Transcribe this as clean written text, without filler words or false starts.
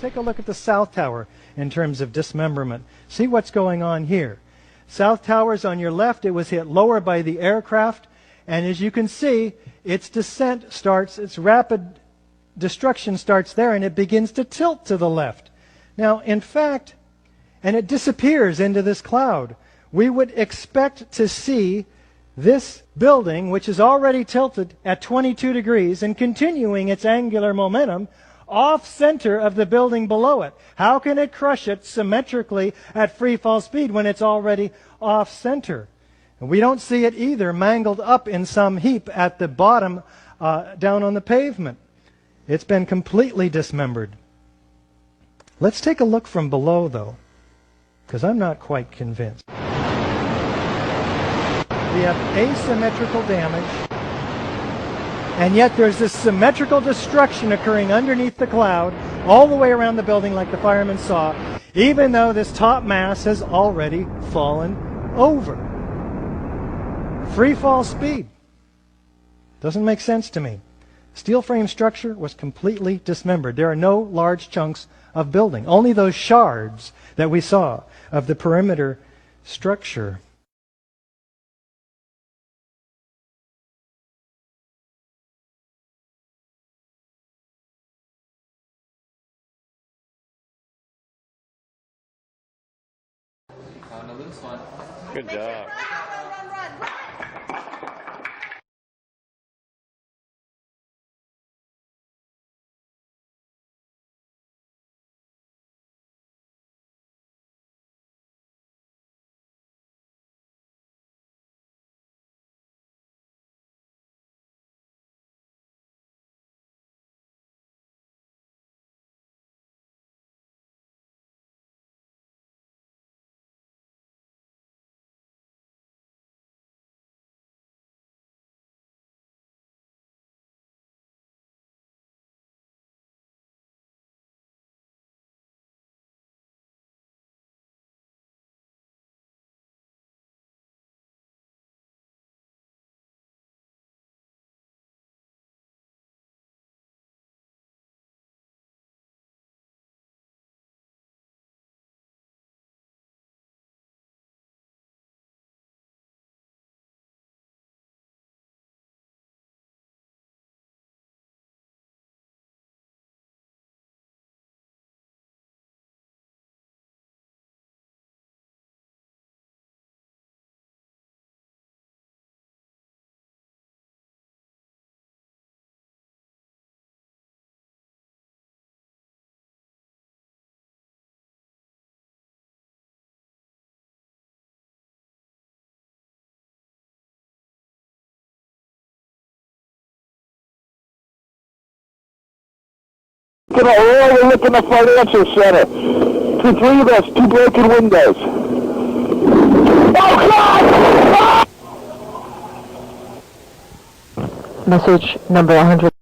take a look at the South Tower in terms of dismemberment. See what's going on here. South Tower's on your left. It was hit lower by the aircraft. And as you can see, its descent starts, its rapid destruction starts there, and it begins to tilt to the left. Now, in fact, and it disappears into this cloud. We would expect to see this building, which is already tilted at 22 degrees and continuing its angular momentum, off-center of the building below it. How can it crush it symmetrically at free fall speed when it's already off-center? And we don't see it either mangled up in some heap at the bottom down on the pavement. It's been completely dismembered. Let's take a look from below, though, because I'm not quite convinced. We have asymmetrical damage, and yet there's this symmetrical destruction occurring underneath the cloud all the way around the building like the firemen saw, even though this top mass has already fallen over. Free fall speed. Doesn't make sense to me. Steel frame structure was completely dismembered. There are no large chunks of building, only those shards that we saw of the perimeter structure. On the loose one. Good job. Run. Gonna overlook in the financial center. To three of us, 2 broken windows. Oh God! Message number 100.